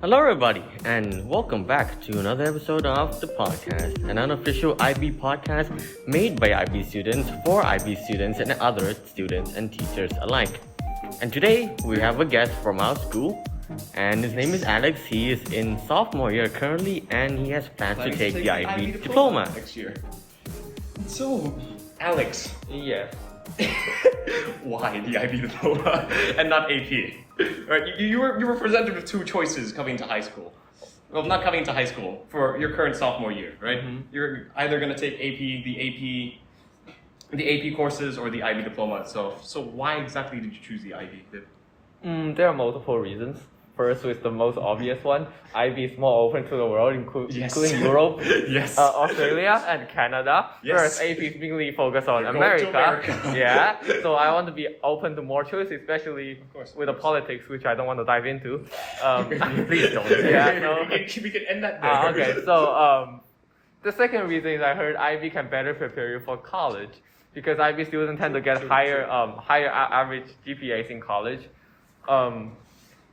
Hello, everybody, and welcome back to another episode of the podcast, an unofficial IB podcast made by IB students for IB students and other students and teachers alike. And today we have a guest from our school, and his name is Alex. He is in sophomore year currently, and he has plans to take the IB diploma next year. So, Alex, Yes. why the IB diploma and not AP? Right, you were presented with two choices coming to high school. Well, not coming to high school for your current sophomore year, right? Mhm. You're either going to take the AP courses or the IB diploma itself. So why exactly did you choose the IB? There are multiple reasons. First is the most obvious one. IB is more open to the world, Yes. including Europe, Yes. Australia, and Canada. Yes. Whereas AP is mainly focused on You're going to America. America. Yeah. So I want to be open to more choices, especially course, of with the course. politics, which I don't want to dive into. Please don't. Yeah, no. we can end that there. Okay. So the second reason is I heard IB can better prepare you for college because IB students tend to get higher average GPAs in college.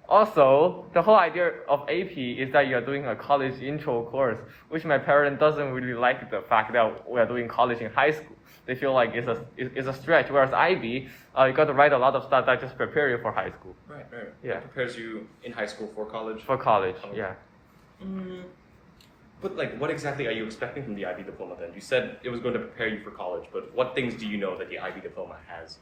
Also, the whole idea of AP is that you're doing a college intro course, which my parent doesn't really like the fact that we're doing college in high school. They feel like it's a stretch. Whereas IB, you got to write a lot of stuff that just prepare you for high school. Right. Yeah. It prepares you in high school for college. For college, yeah. But what exactly are you expecting from the IB diploma then? You said it was going to prepare you for college, but what things do you know that the IB diploma has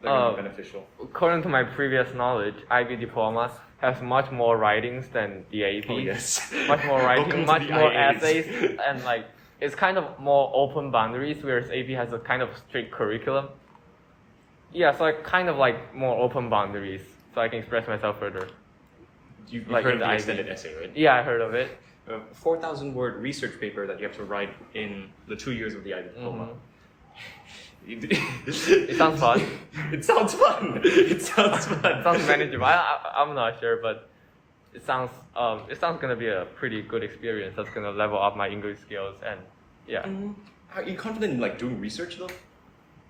that are going to be beneficial? According to my previous knowledge, IB diplomas has much more writings than the AP. Oh yes. Much more Welcome writing, to much the more IAs. essays, and it's kind of more open boundaries, whereas AP has a kind of strict curriculum. Yeah, so I kind of like more open boundaries, so I can express myself further. You've Like heard in of the the extended IB. essay, right? Yeah, I heard of it. A 4,000 word research paper that you have to write in the 2 years of the IB diploma. It sounds fun. It sounds fun. It sounds fun. It sounds manageable. I'm not sure, but it sounds gonna be a pretty good experience. That's gonna level up my English skills and yeah. Are you confident in doing research though?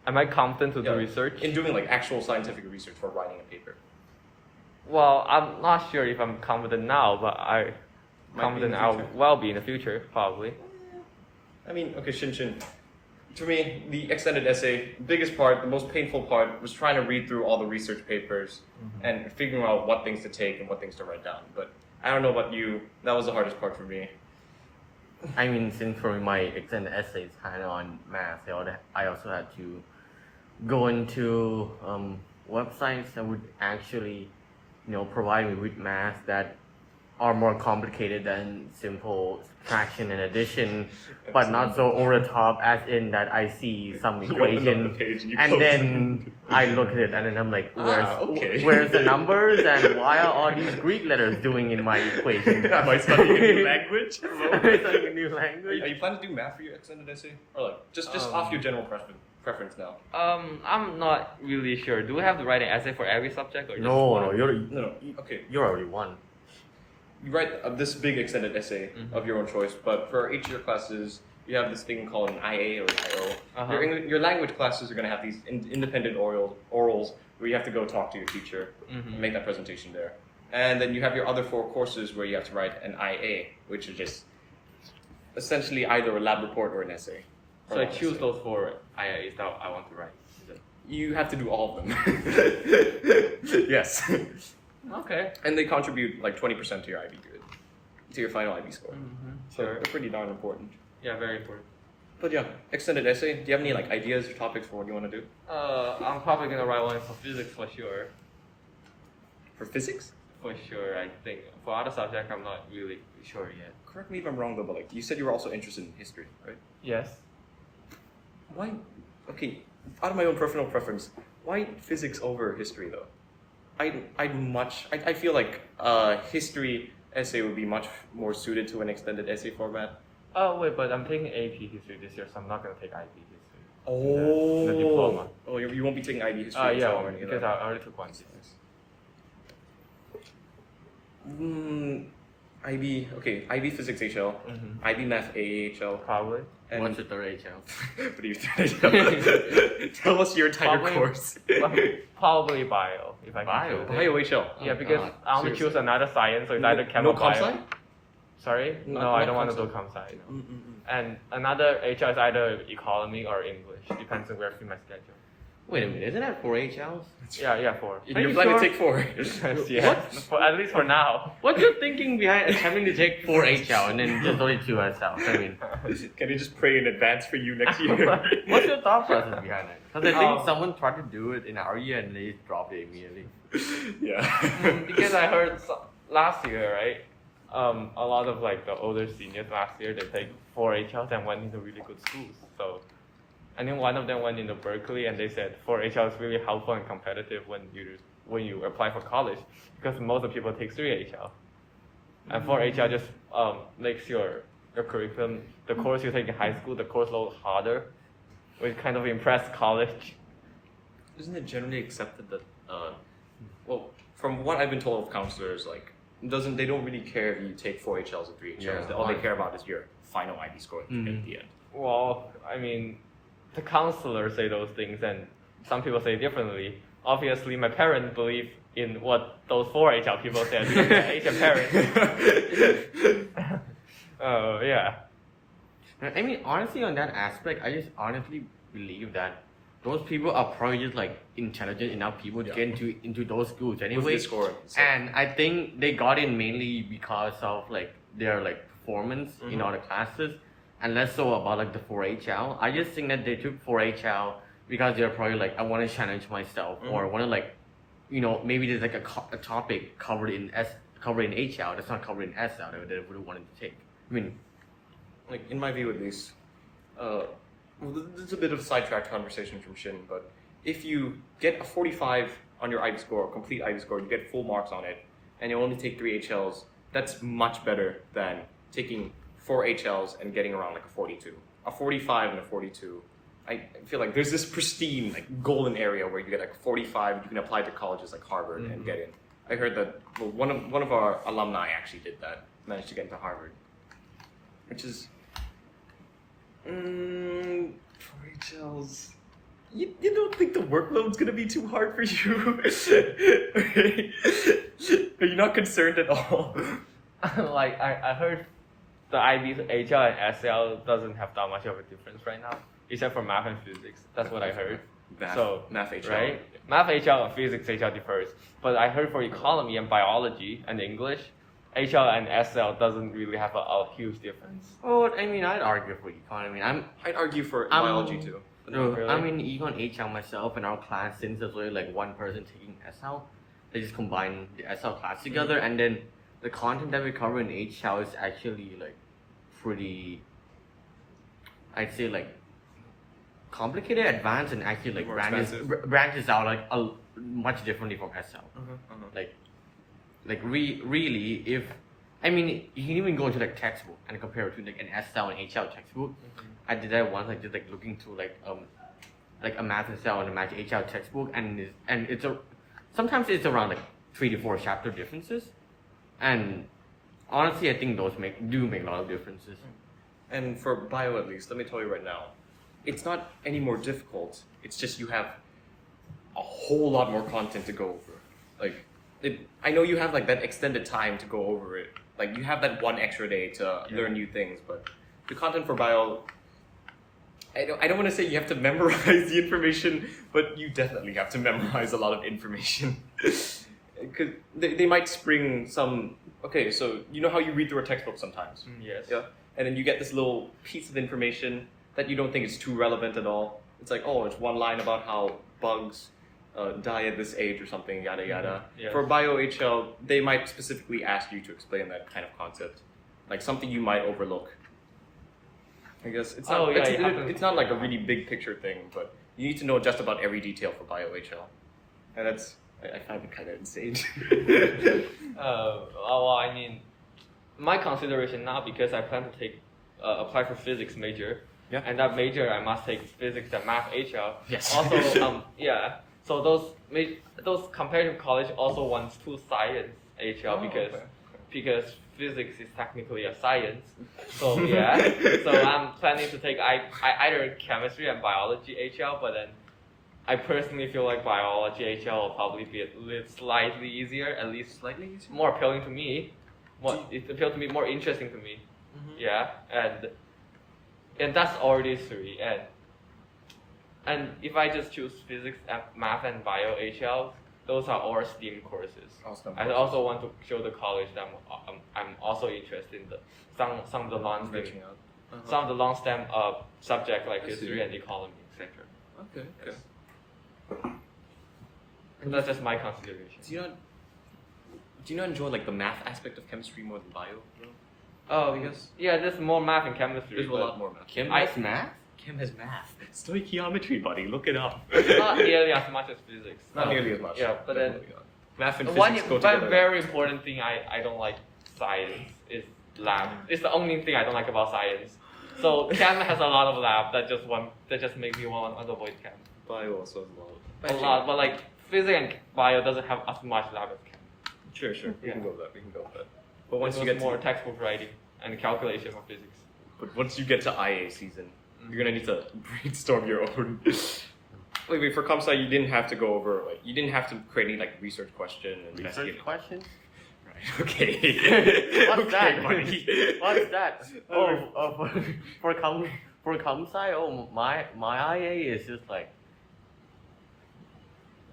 Am I confident to do Yeah. research? In doing actual scientific research for writing a paper. Well, I'm not sure if I'm confident now, but I'm Might be in confident the I future. will be in the future, probably. I mean, okay, Shin. To me, the extended essay, biggest part, the most painful part, was trying to read through all the research papers and figuring out what things to take and what things to write down. But I don't know about you, that was the hardest part for me. I mean, since for my extended essay is kind of on math, I also had to go into websites that would actually, provide me with math that are more complicated than simple subtraction and addition, but not so over the top as in that I see some You open up the equation page and you and close then I look at it and then I'm like, okay. where's the numbers and why are all these Greek letters doing in my equation? Am I studying a new language? Am I studying a new Are language? you planning to do math for your extended essay? Or just off your general preference now? I'm not really sure. Do we have to write an essay for every subject or just No, one? No. Okay. you're already one. You write this big extended essay of your own choice, but for each of your classes, you have this thing called an IA or an IO. Uh-huh. Your language classes are going to have these independent orals where you have to go talk to your teacher and make that presentation there. And then you have your other 4 courses where you have to write an IA, which is just essentially either a lab report or an essay. So I choose those 4 IAs that I want to write. Is it? You have to do all of them. Yes. Okay. And they contribute 20% to your IB grade, to your final IB score. So Sure. they're pretty darn important. Yeah, very important. But yeah, extended essay. Do you have any ideas or topics for what you want to do? I'm probably gonna write one for physics for sure. For physics? For sure, I think. For other subjects, I'm not really sure yet. Correct me if I'm wrong though, but you said you were also interested in history, right? Yes. Why? Okay, out of my own personal preference, why physics over history though? I feel like history essay would be much more suited to an extended essay format. Oh wait, but I'm taking AP history this year, so I'm not gonna take IB history. Oh, The diploma. Oh, you won't be taking IB history. Yeah, so already, because I already took one. IB Physics HL, IB Math AHL. Probably. And What's the third HL? what do you think? Tell us your entire Probably- course. Probably bio, if I can Bio? choose it. Bio HL. Yeah, because God. I want to choose another science, so it's either chem No or bio. comp sci? Sorry? Not- No, I not don't want to comp do comp sci. No. Mm. And another HL is either economy or English. Depends on where I fit my schedule. Wait a minute, isn't that 4 HLs? Yeah, 4. Are You're you planning to sure? take 4. Yes, at least for now. What's your thinking behind attempting to take 4 HL and then just only 2 SL? I mean, Can you just pray in advance for you next year? what's your thought process behind it? Because I think Um, someone tried to do it in our year and they dropped it immediately. Yeah. Because I heard last year, right? A lot of like the older seniors last year, they take 4 HLs and went into really good schools. So I think one of them went into Berkeley, and they said 4 HL is really helpful and competitive when you apply for college, because most of the people take 3 HL, and 4 HL just makes your curriculum, the course you take in high school, the course load harder, which kind of impress college. Isn't it generally accepted that, well, from what I've been told of counselors, like, they don't really care if you take 4 HLs or 3 HLs. Yeah. All they care about is your final IB score at the end. Well, I mean, the counselors say those things, and some people say differently. Obviously, my parents believe in what those 4 HL people said because they're Asian parents. Oh, yeah. I mean, honestly, on that aspect, I just honestly believe that those people are probably just like intelligent enough people to Yeah. get into those schools With anyway. the score. So- And I think they got in mainly because of like their like performance in all the classes, and less so about like the 4HL. I just think that they took 4HL because they're probably like, I want to challenge myself, or want to like, maybe there's like a topic covered in HL that's not covered in SL that they would have wanted to take. I mean, like, in my view at least, well, this is a bit of a sidetracked conversation from Shin, but if you get a 45 on your IB score, complete IB score, you get full marks on it, and you only take 3 HLs, that's much better than taking 4 HLs and getting around like a 42. A 45 and a 42. I feel like there's this pristine, like, golden area where you get like 45, you can apply to colleges like Harvard and get in. I heard that one of our alumni actually did that, managed to get into Harvard, which is 4 HLs. You don't think the workload's gonna be too hard for you? Are you not concerned at all? Like, I heard the IB, HL, and SL doesn't have that much of a difference right now, except for math and physics. That's what I heard. Math HL. Right? Math HL and physics HL differs. But I heard for economy and biology and English, HL and SL doesn't really have a huge difference. oh, I mean, I'd argue for economy. I'd argue for biology too. Really? I'm in econ HL myself, and our class, since there's only like one person taking SL, they just combine the SL class together, and then the content that we cover in HL is actually like pretty, I'd say like complicated, advanced, and actually like More branches out like much differently from SL. Like really, if I mean, you can even go into like textbook and compare it to like an SL and HL textbook. I did that once, like just like looking through like a math SL and a math HL textbook, and sometimes it's around like 3 to 4 chapter differences, and honestly, I think those make a lot of differences. And for bio at least, let me tell you right now, it's not any more difficult. It's just you have a whole lot more content to go over. Like, I know you have like that extended time to go over it. Like, you have that one extra day to learn new things, but the content for bio, I don't want to say you have to memorize the information, but you definitely have to memorize a lot of information. Because they might spring some, okay, so you know how you read through a textbook sometimes? Yes. Yeah. And then you get this little piece of information that you don't think is too relevant at all. It's like, oh, it's one line about how bugs die at this age or something, yada yada. Yes. For bio HL, they might specifically ask you to explain that kind of concept, like something you might overlook. I guess it's not. It's not like a really big picture thing, but you need to know just about every detail for bio HL, and that's I find it kind of insane. Well, I mean, my consideration now, because I plan to take apply for physics major, and that major I must take physics and math HL. Yes. Also, yeah. So those comparative college also wants 2 science HL because because physics is technically a science. So yeah, so I'm planning to take either chemistry and biology HL, but then I personally feel like biology HL will probably be slightly easier, at least Slightly easier? more appealing to me. It appealed to me, more interesting to me. Yeah, and that's already 3. And if I just choose physics, math, and bio HL, those are all STEAM courses. I also want to show the college that I'm also interested in some of the non-STEM, some of the long-STEM subjects like history and economy, etc. Okay. Yes. And that's just my consideration. Do you not enjoy like the math aspect of chemistry more than bio? Oh, guess. Yeah, there's more math and chemistry. There's a lot more math. Chem has math? Chem has math. Stoichiometry, buddy. Look it up. Not nearly as much as physics. Not nearly as much. Yeah, but then math and one physics go together. very important thing I don't like science is lab. It's the only thing I don't like about science. So chem has a lot of lab that just makes me want to avoid chem. Bio also has A lot, but like physics and bio doesn't have as much lab as chem. Sure. We Yeah. can go with that. But once you It was get more textbook writing and calculation for physics. But once you get to IA season, you're gonna need to brainstorm your own. Wait, for comp sci, you didn't have to go over you didn't have to create any like research question and Research investigate. questions? Right. Okay. What's that? buddy. What's that? For com sci, my IA is just like,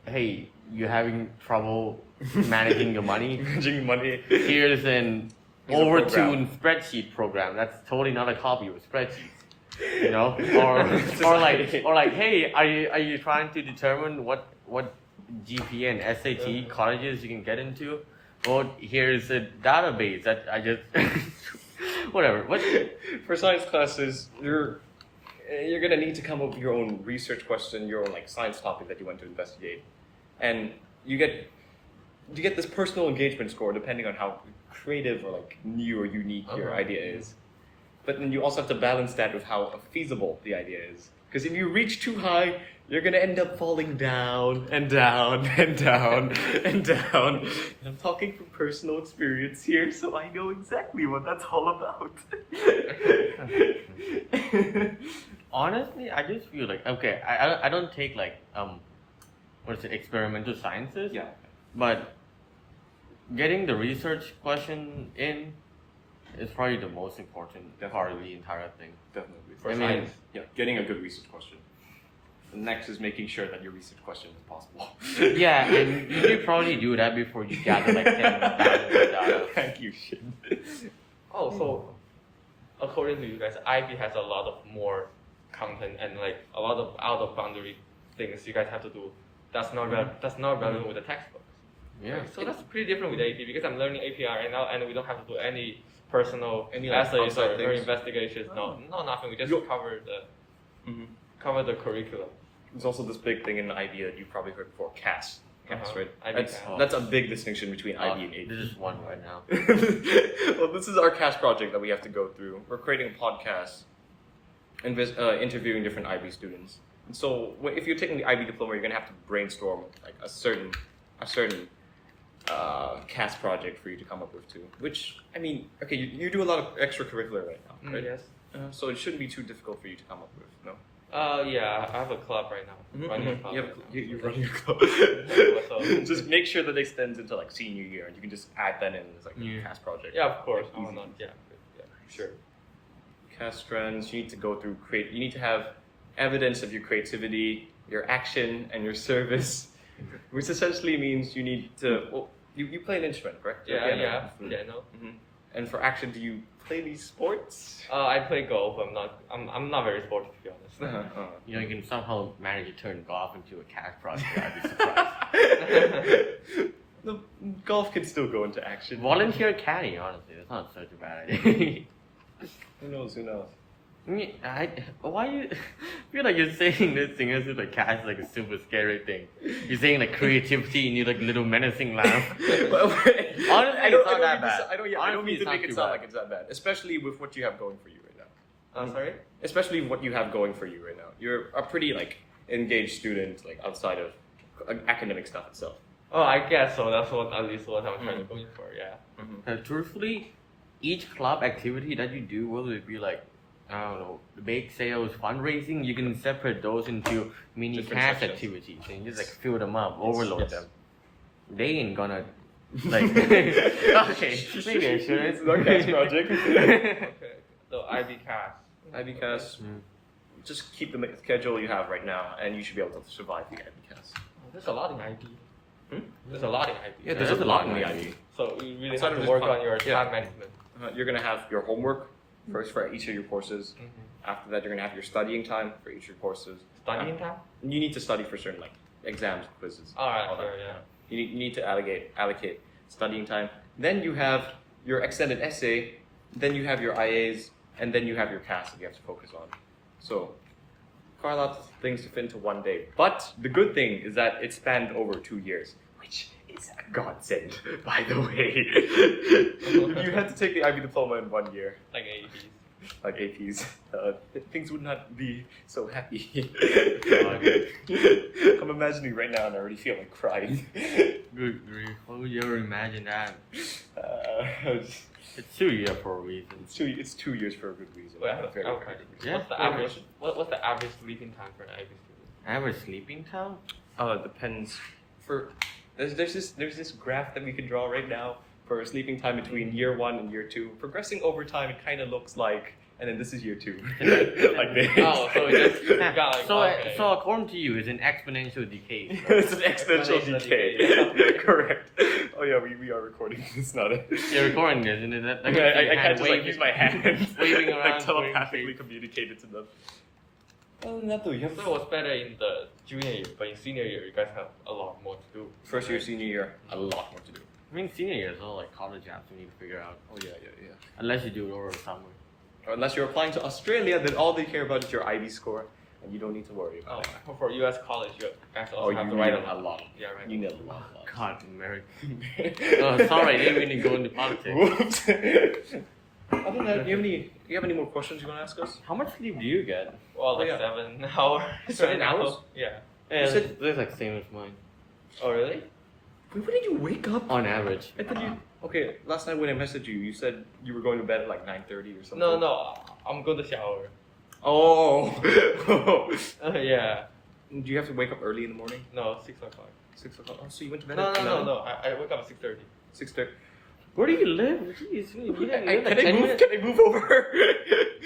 hey, you're having trouble managing your money. Managing money. Here's an Here's a overtuned spreadsheet program. That's totally not a copy of a spreadsheet. You know, or like, hey, are you trying to determine what GPA and SAT colleges you can get into? Well, here's a database that I just whatever. What For science classes, you're gonna need to come up with your own research question, your own like science topic that you want to investigate, and you get this personal engagement score depending on how creative or like new or unique your idea is. But then you also have to balance that with how feasible the idea is. Because if you reach too high, you're gonna end up falling down and down and down and down. And I'm talking from personal experience here, so I know exactly what that's all about. honestly, I just feel like okay, I don't take like experimental sciences. Yeah. But getting the research question in is probably the most important part of the entire thing. Definitely. I mean, Yeah, getting a good research question. The next is making sure that your research question is possible. yeah, and you should probably do that before you gather like 10,000 data. Thank you, Shin. Oh, so according to you guys, IB has a lot of more content and like a lot of out of boundary things you guys have to do. That's not relevant with the textbooks. Yeah. So that's pretty different with AP because I'm learning API right now and we don't have to do any personal Any, like, essays outside or things? investigations. No, nothing. We just cover the curriculum. There's also this big thing in IB that you've probably heard before, CAS. CAS, right? IB That's a big distinction between IB and AP. This is one right now. Well, this is our CAS project that we have to go through. We're creating a podcast, interviewing different IB students. And so, if you're taking the IB diploma, you're gonna have to brainstorm like a certain CAS project for you to come up with too. Which I mean, okay, you do a lot of extracurricular right now, right? Yes. So it shouldn't be too difficult for you to come up with, no? Yeah, I have a club right now. Running a club. You're running a club. So- Just make sure that extends into like senior year, and you can just add that in as like a CAS project. Yeah, of course. Easy. Oh, no, yeah, sure. CAS strands. You need to go through You need to have evidence of your creativity, your action, and your service, which essentially means you need to. Well, you play an instrument, correct? Yeah. Mm-hmm. And for action, do you play these sports? I play golf. I'm not very sporty to be honest. You know, you can somehow manage to turn golf into a CAS project. I'd be surprised. The golf can still go into action. Volunteer caddy, honestly, that's not such a bad idea. Who knows? I mean, why you feel like you're saying this thing as if like CAS is like a super scary thing. You're saying like creativity and you like little menacing laugh. Honestly, it's not that bad. I don't mean to Honestly, make it's it not sound too like it's that bad, especially with what you have going for you right now. Sorry? Especially what you have going for you right now. You're a pretty like engaged student, like outside of academic stuff itself. Oh, I guess so. That's what at least what I'm trying to go in for. Yeah. Truthfully, each club activity that you do, whether it be like, I don't know, bake sales, fundraising, you can separate those into mini Different cash sections. activities and just like fill them up, overload yes. them. They ain't gonna like. Okay, maybe I shouldn't. It's our cash project. Okay. So IBCAS. IBCAS, just keep the schedule you have right now, and you should be able to survive the IBCAS. There's a lot in IB. Hmm? There's a lot in IB. Yeah, there's a lot in the IB. So you really Outside have of to just work fun- on your yeah. time management. You're gonna have your homework first for each of your courses. Mm-hmm. After that, you're gonna have your studying time for each of your courses. Studying time? You need to study for certain like exams, quizzes. Alright, all that. sure, yeah. You need to allocate studying time. Then you have your extended essay. Then you have your IAs, and then you have your CAS that you have to focus on. So, quite a lot of things to fit into one day. But the good thing is that it spanned over 2 years, which is a godsend, by the way. You had to take the IB diploma in 1 year, Like APs. like APs. Things would not be so happy. I'm imagining right now, and I already feel like crying. Good grief! Why would you ever imagine that? It's It's 2 years for a reason. 2 years for a good reason. Well, A very, okay. very good reason. Yeah. What's the Yeah, average? question. What's the average sleeping time for an IB student? Average sleeping time? It depends. There's this graph that we can draw right now for sleeping time between year 1 and year 2. Progressing over time, it kind of looks like, and then this is year 2, like this. Oh, so it just got like So, okay. so according to you, it's an exponential decay. It's an exponential Exponential decay. decay. Correct. Oh yeah, we are recording. It's not a. You're recording this, and that, I can't just like use my hand, waving around, like telepathically waving. communicate it to them. Other than that though, you have So what's better in the junior year, but in senior year you guys have a lot more to do. first year, senior year, a lot more to do. I mean, senior year is all like college apps you need to figure out. Oh yeah. Unless you do it over the summer. Or unless you're applying to Australia, then all they care about is your IB score, and you don't need to worry Oh, about it. for US college you guys also Oh, have you to write need a a lot. Yeah, right. You need a lot. God, America. Oh, sorry, I didn't mean to go into politics. Whoops. Other than that, you have any more questions you want to ask us? How much sleep do you get? Well, like yeah. 7 hours. 7 hours? Yeah. Yeah, said- that's like same as mine. Oh really? Wait, when did you wake up? On average. I thought you. Okay, last night when I messaged you, you said you were going to bed at like 9:30 or something. No, I'm going to shower. Oh. Yeah. Do you have to wake up early in the morning? No, 6 o'clock. 6 o'clock. Oh, so you went to bed No, at 11? no. I wake up at 6:30. 6:30. Where do you live? Jeez, you live like Can 10 minutes, I move over?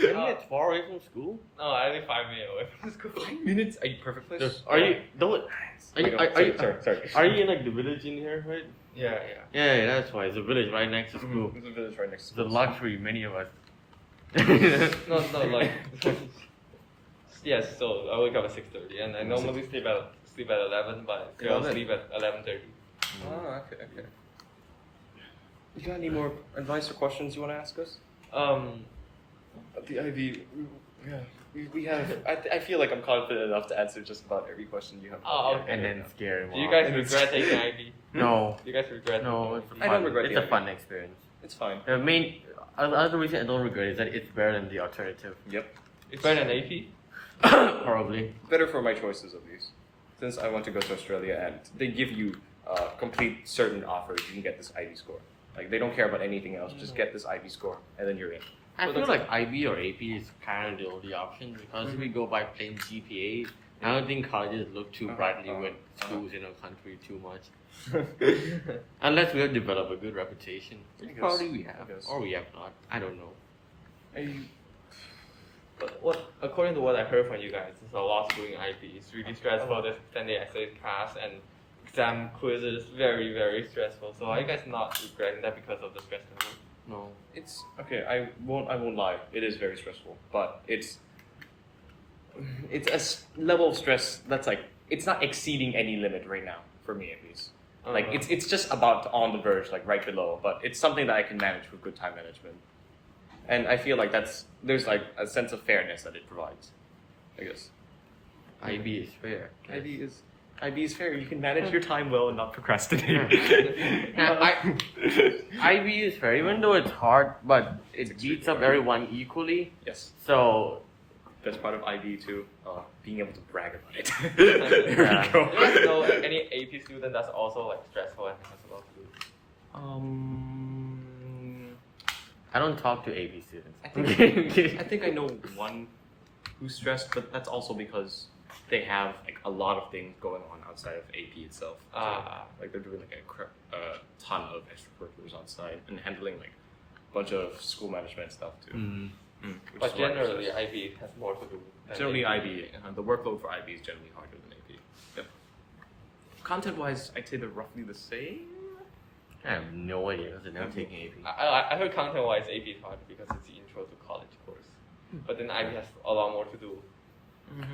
10 minutes far away from school? No, I live 5 minutes away from school. 5 minutes? Are you perfect place? Are you, don't, are you, Sorry. are you in like the village in here, right? Yeah. Yeah, that's why. It's a village right next to school. There's a village right next It's to a us. luxury, many of us. No, like. Yes, so I wake up at 6:30, and I normally sleep at 11, but I 11? sleep at 11:30. Oh, okay. You got any more advice or questions you want to ask us? The IB, we have. I feel like I'm confident enough to answer just about every question you have. Oh, okay. And then scare him Do you off. guys regret taking IB? No. Do you guys regret? No, taking it's IB? a I don't fun, regret it's the a idea. fun experience. It's fine. The main other reason I don't regret is that it's better than the alternative. Yep. It's better than AP. Probably. Better for my choices, at least. Since I want to go to Australia and they give you complete certain offers, you can get this IB score. Like they don't care about anything else. Just get this IB score and then you're in. I Well, feel that's- like IB or AP is kind of the only option because if we go by plain GPA, I don't think colleges look too brightly with schools in our country too much. Unless we have developed a good reputation, which guess. probably we have, I guess. or we have not. I don't know. But according to what I heard from you guys, there's a lot to do in IB. It's really stressful. There's extended essay class and exam quizzes. Very, very stressful. So are you guys not regretting that because of the stress level? No. It's okay. I won't lie. It is very stressful, but it's level of stress that's like it's not exceeding any limit right now for me at least. Like it's just about on the verge, like right below, but it's something that I can manage with good time management. And I feel like there's like a sense of fairness that it provides, I guess. IB is fair. IB is fair. You can manage your time well and not procrastinate. IB is fair, even though it's hard, but it beats up everyone equally. Yes. So best part of IB too, being able to brag about it. Yeah. There we go. Do you guys know any AP student that's also like stressful and has a lot to do? I don't talk to AP students. I think I know one who's stressed, but that's also because they have like a lot of things going on outside of AP itself. Like they're doing like a ton of extracurriculars outside and handling like a bunch of school management stuff too. Which But is why I'm generally, stressed. IB has more to do. than Generally, AP. IB, the workload for IB is generally harder than AP. Yep. Content-wise, I'd say they're roughly the same. I have no idea because I've never taken AP. I heard content-wise AP is hard because it's the intro to college course. But then IB has a lot more to do.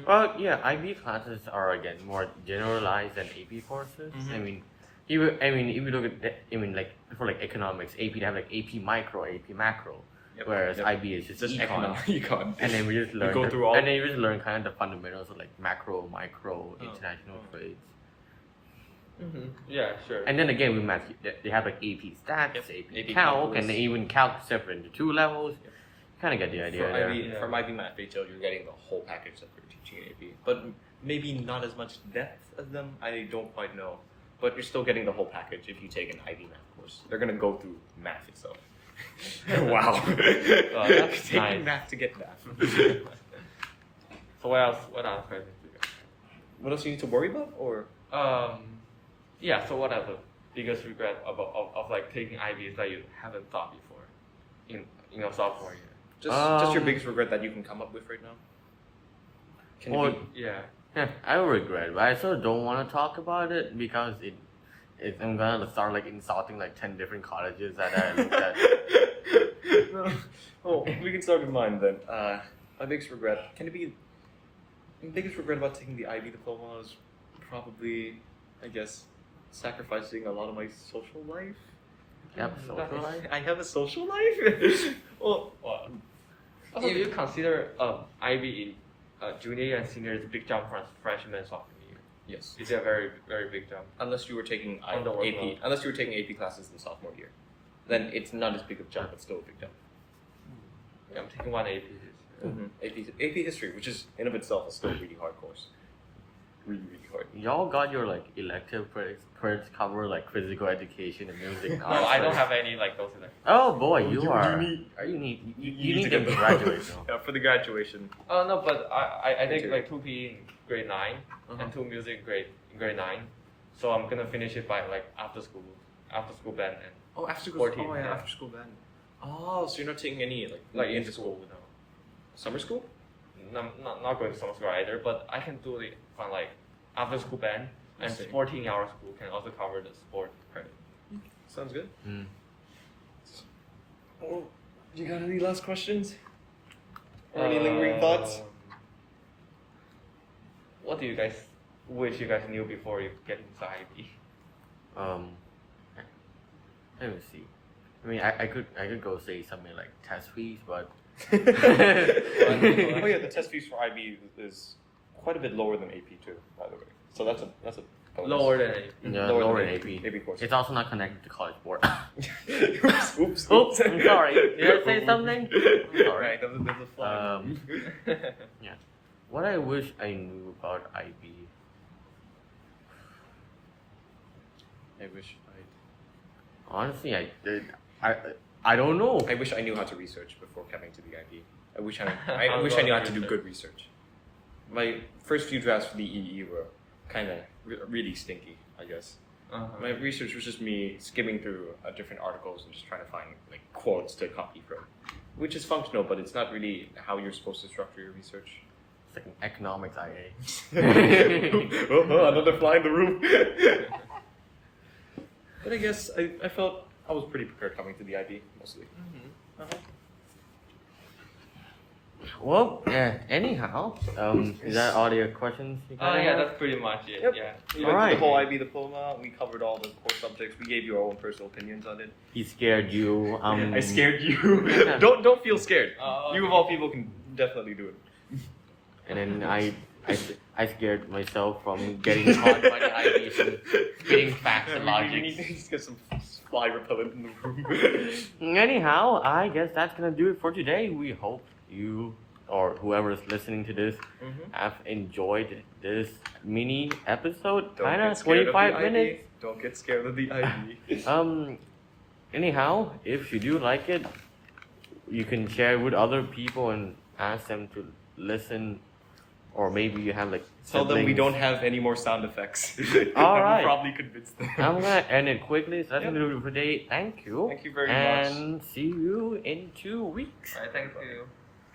Well, yeah, IB classes are again more generalized than AP courses. I mean, if you look at like for like economics, AP they have like AP micro, AP macro, whereas IB is just econ. econ. And then we just learn. go through all- And then you just learn kind of the fundamentals of like macro, micro, international trades. Yeah, sure. And then again, with math, they have like AP stats, AP AP calc, calculus. and they even calc separate into 2 levels. Kind of get the idea For there. IB, from IB Math HL, you're getting the whole package that we're teaching in AP, but maybe not as much depth as them. I don't quite know, but you're still getting the whole package if you take an IB Math course. They're gonna go through math itself. Wow, that's taking nice. math to get math. So what else? What other questions do you guys What else you need to worry about, or have? Yeah. So what are the biggest regret of like taking IBs that you haven't thought before in your sophomore year? just your biggest regret that you can come up with right now? Can Or- it be? Yeah. Yeah, I regret, but I sort of don't want to talk about it because I'm gonna start like insulting like 10 different colleges that I looked at. No. Well, we can start with mine then. My biggest regret, can it be? My biggest regret about taking the IB diploma is probably, I guess, sacrificing a lot of my social life. Yep, social life. I have a social life? Well, Also, do you consider IB in junior year and senior is a big jump from freshman and sophomore year? yes. It's a very, very big jump. Unless you were taking On the workload. AP, unless you were taking AP classes in sophomore year, then it's not as big of a jump, but still a big jump. Yeah, I'm taking one AP this year. AP history, which is in of itself a still really hard course. Really, really hard. Y'all got your like elective credits cover like physical education and music. and No, arts, I don't right? have any like those in there. Oh boy, you you are. need- you need You need them to graduate though. Yeah, for the graduation. Oh no, but I Me take too. like 2P in grade 9 and 2 music in grade 9. So I'm gonna finish it by like after school band and Oh, after school. 14, Oh yeah, yeah. after school band. Oh, so you're not taking any like in into school? No. Summer school? Not going to summer school either, but I can do it from like after school band I and see. 14-hour school can also cover the sport credit. Sounds good. Mm. Oh, you got any last questions? Or any lingering thoughts? What do you guys wish you guys knew before you get into IB? Let me see. I mean, I could go say something like test fees, but Oh yeah, the test fees for IB is quite a bit lower than AP too, by the way. So that's a bonus. Lower than AP. lower than AP. AP course. It's also not connected to College Board. Oops. Oops, I'm sorry. Did I say something? I'm sorry. Right, there's a flag. Yeah. What I wish I knew about IB. I wish Honestly, I don't know. I wish I knew how to research before coming to the IB. I wish I knew how to do good research. My first few drafts for the EE were kind of really stinky, I guess. My research was just me skimming through different articles and just trying to find like quotes to copy from, which is functional, but it's not really how you're supposed to structure your research. It's like an economics IA. Another fly in the room. But I guess I felt I was pretty prepared coming to the IB mostly. Well, yeah. Anyhow, is that all your questions? You Oh kinda yeah, have? that's pretty much it. Yep. Yeah. We All went through right. the whole IB diploma. We covered all the core subjects. We gave you our own personal opinions on it. He scared you. I scared you. don't feel scared. You of all people can definitely do it. And then I scared myself from getting caught by the IB from spitting facts and You need logic. to just get some fly repellent in the room. Anyhow, I guess that's gonna do it for today. We hope you or whoever is listening to this have enjoyed this mini episode. Don't Kind get of scared of 25 the ID. minutes. Don't get scared of the ID. Anyhow, if you do like it, you can share it with other people and ask them to listen, or maybe you have like Tell them we siblings. don't have any more sound effects. All That right. will probably convince them. I'm gonna end it quickly. So that's Yep. gonna do it for today. Thank you. Thank you very much. And see you in 2 weeks. Alright, thank you.